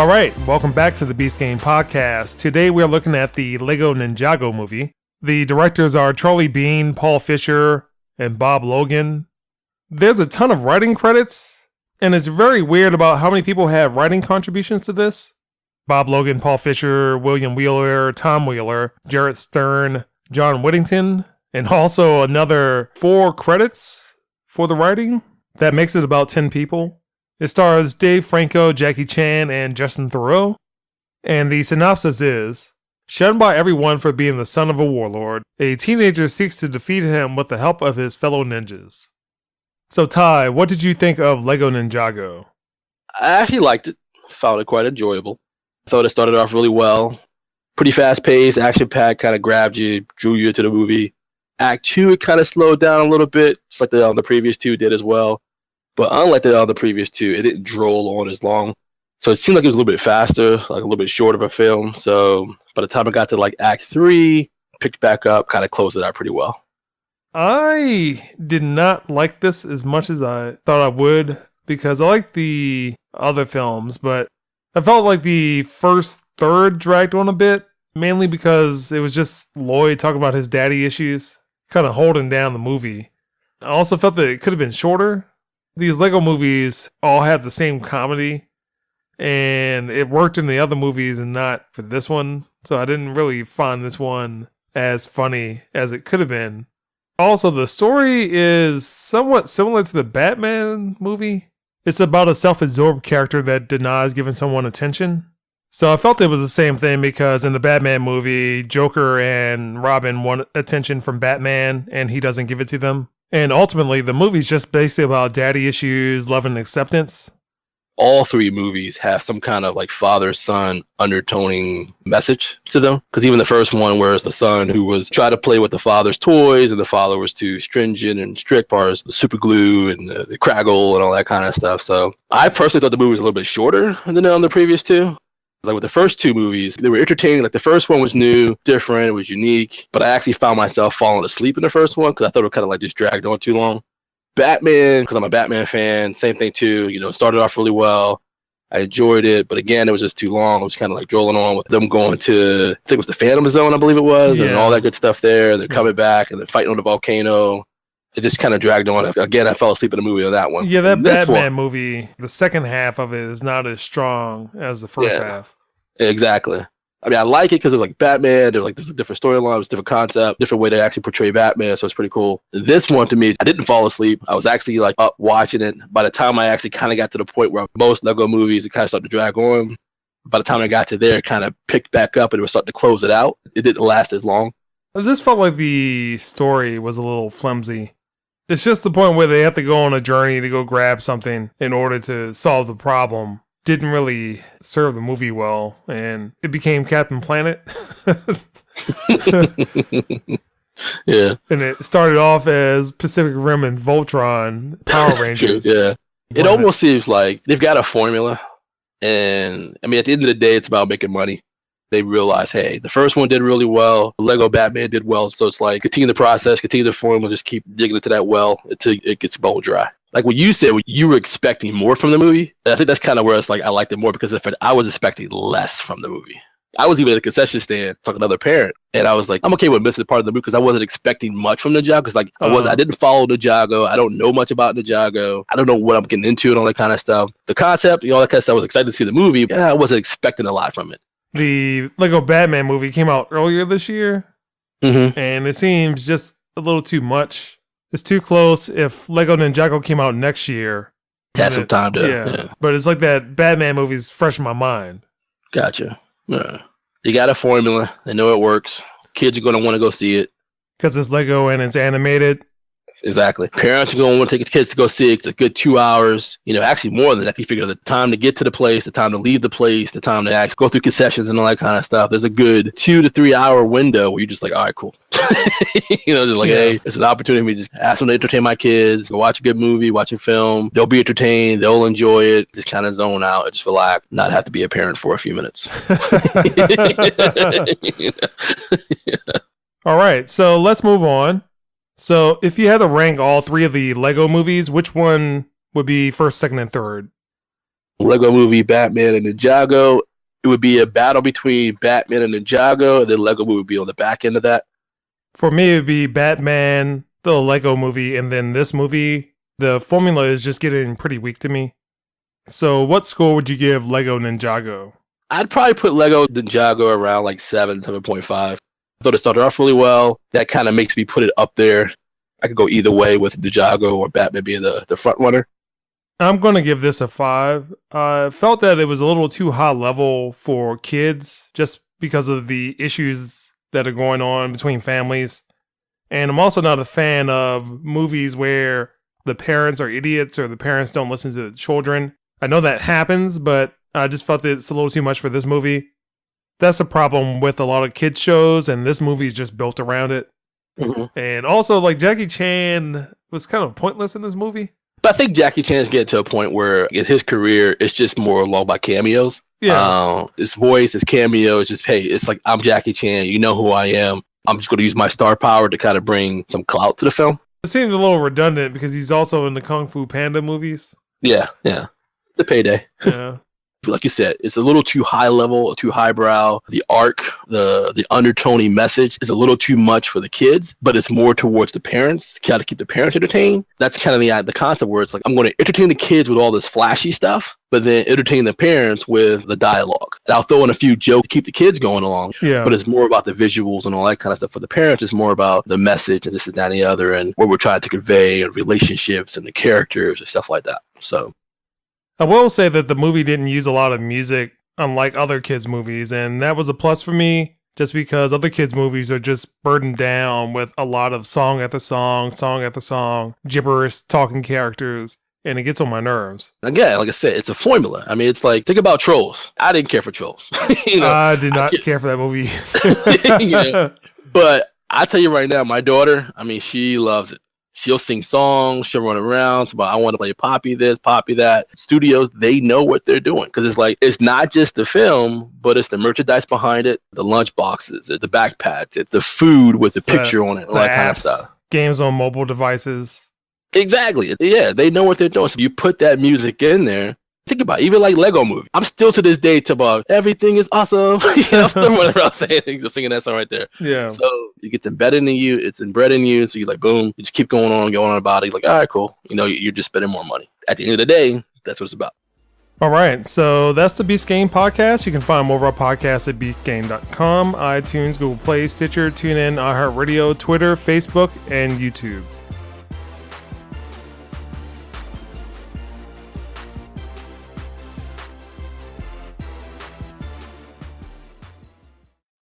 All right, welcome back to the Beast Game Podcast. Today we are looking at the Lego Ninjago movie. The directors are Charlie Bean, Paul Fisher, and Bob Logan. There's a ton of writing credits, and it's very weird about how many people have writing contributions to this. Bob Logan, Paul Fisher, William Wheeler, Tom Wheeler, Jarrett Stern, John Whittington, and also another 4 credits for the writing. That makes it about 10 people. It stars Dave Franco, Jackie Chan, and Justin Theroux. And the synopsis is, shunned by everyone for being the son of a warlord, a teenager seeks to defeat him with the help of his fellow ninjas. So Ty, what did you think of Lego Ninjago? I actually liked it. Found it quite enjoyable. Thought it started off really well. Pretty fast-paced, action-packed, kind of grabbed you, drew you into the movie. Act 2, it kind of slowed down a little bit, just like the previous 2 did as well. But unlike the previous 2, it didn't droll on as long. So it seemed like it was a little bit faster, like a little bit short of a film. So by the time I got to like Act 3, picked back up, kind of closed it out pretty well. I did not like this as much as I thought I would, because I like the other films, but I felt like the first third dragged on a bit, mainly because it was just Lloyd talking about his daddy issues, kind of holding down the movie. I also felt that it could have been shorter. These Lego movies all have the same comedy, and it worked in the other movies and not for this one, so I didn't really find this one as funny as it could have been. Also, the story is somewhat similar to the Batman movie. It's about a self-absorbed character that denies giving someone attention. So I felt it was the same thing because in the Batman movie, Joker and Robin want attention from Batman, and he doesn't give it to them. And ultimately, the movie's just basically about daddy issues, love, and acceptance. All 3 movies have some kind of like father-son undertoning message to them. Because even the first one, where it's the son who was trying to play with the father's toys, and the father was too stringent and strict, as far as the super glue and the Craggle and all that kind of stuff. So I personally thought the movie was a little bit shorter than the previous 2. Like with the first 2 movies, they were entertaining. Like the first one was new, different, it was unique. But I actually found myself falling asleep in the first one because I thought it kind of like just dragged on too long. Batman, because I'm a Batman fan, same thing too. Started off really well. I enjoyed it, but again, it was just too long. It was kind of like drolling on with them going to, I think it was the Phantom Zone, I believe it was, and all that good stuff there. They're coming back and they're fighting on the volcano. It just kind of dragged on. Again, I fell asleep in the movie on that one. Yeah, that Batman movie, the second half of it is not as strong as the first half. Exactly. I mean, I like it because of like Batman. There's a different storyline, it's a different concept, different way to actually portray Batman. So it's pretty cool. This one, to me, I didn't fall asleep. I was actually like up watching it. By the time I actually kind of got to the point where most Lego movies, it kind of started to drag on. By the time I got to there, it kind of picked back up and it was starting to close it out. It didn't last as long. I just felt like the story was a little flimsy. It's just the point where they have to go on a journey to go grab something in order to solve the problem. Didn't really serve the movie well, and it became Captain Planet. Yeah. And it started off as Pacific Rim and Voltron Power Rangers. Yeah. It almost seems like they've got a formula, and I mean, at the end of the day, it's about making money. They realize, hey, the first one did really well. Lego Batman did well. So it's like, continue the process, continue the formula, just keep digging into that well until it gets bone dry. Like what you said, you were expecting more from the movie. And I think that's kind of where it's like, I liked it more because I was expecting less from the movie. I was even at a concession stand talking to another parent, and I was like, I'm okay with missing part of the movie because I wasn't expecting much from Ninjago. Because like I didn't follow Ninjago. I don't know much about Ninjago. I don't know what I'm getting into and all that kind of stuff. The concept, all that kind of stuff. I was excited to see the movie. Yeah, I wasn't expecting a lot from it. The Lego Batman movie came out earlier this year, and it seems just a little too much. It's too close. If Lego Ninjago came out next year, had some time to. Yeah, but it's like that Batman movie's fresh in my mind. Gotcha. You got a formula. They know it works. Kids are going to want to go see it because it's Lego and it's animated. Exactly. Parents are going to want to take the kids to go see it. It's a good 2 hours. Actually more than that. You figure the time to get to the place, the time to leave the place, the time to actually go through concessions and all that kind of stuff. There's a good 2 to 3 hour window where you're just like, all right, cool. Just like, hey, it's an opportunity for me to just ask them to entertain my kids, go watch a good movie, watch a film. They'll be entertained. They'll enjoy it. Just kind of zone out and just relax, not have to be a parent for a few minutes. All right. So let's move on. So if you had to rank all 3 of the Lego movies, which one would be first, second, and third? Lego Movie, Batman, and Ninjago. It would be a battle between Batman and Ninjago, and then Lego Movie would be on the back end of that. For me, it would be Batman, the Lego Movie, and then this movie. The formula is just getting pretty weak to me. So what score would you give Lego Ninjago? I'd probably put Lego Ninjago around like 7.5. I thought it started off really well. That kind of makes me put it up there. I could go either way with Ninjago or Batman being the front runner. I'm going to give this a 5. I felt that it was a little too high level for kids just because of the issues that are going on between families. And I'm also not a fan of movies where the parents are idiots or the parents don't listen to the children. I know that happens, but I just felt that it's a little too much for this movie. That's a problem with a lot of kids shows, and this movie is just built around it. Mm-hmm. And also, like, Jackie Chan was kind of pointless in this movie. But I think Jackie Chan's getting to a point where in his career, it's just more along by cameos. Yeah. His voice, his cameo is just, hey, it's like, I'm Jackie Chan. You know who I am. I'm just going to use my star power to kind of bring some clout to the film. It seems a little redundant because he's also in the Kung Fu Panda movies. Yeah. The payday. Yeah. Like you said, it's a little too high level, too highbrow. The arc, the undertoning message is a little too much for the kids, but it's more towards the parents. Got to keep the parents entertained. That's kind of the concept where it's like, I'm going to entertain the kids with all this flashy stuff, but then entertain the parents with the dialogue. And I'll throw in a few jokes to keep the kids going along, but it's more about the visuals and all that kind of stuff. For the parents, it's more about the message and this and that and the other and what we're trying to convey and relationships and the characters and stuff like that. So I will say that the movie didn't use a lot of music, unlike other kids' movies, and that was a plus for me, just because other kids' movies are just burdened down with a lot of song after song, gibberish talking characters, and it gets on my nerves. Again, like I said, it's a formula. I mean, it's like, think about Trolls. I didn't care for Trolls. I did not care for that movie. But I tell you right now, my daughter, I mean, she loves it. She'll sing songs, she'll run around, so I want to play Poppy this, Poppy that. Studios, they know what they're doing because it's like, it's not just the film, but it's the merchandise behind it, the lunch boxes, the backpacks, it's the food with the picture on it, all that kind of stuff. Games on mobile devices. Exactly. Yeah, they know what they're doing. So you put that music in there. Think about it, even like Lego Movie. I'm still to this day about everything is awesome. I'm still running around singing that song right there. Yeah. So it gets embedded in you. It's inbred in you. So you're like, boom, you just keep going on about it. You're like, all right, cool. You're just spending more money. At the end of the day, that's what it's about. All right. So that's the Beast Game Podcast. You can find more of our podcasts at beastgame.com, iTunes, Google Play, Stitcher, TuneIn, iHeartRadio, Twitter, Facebook, and YouTube.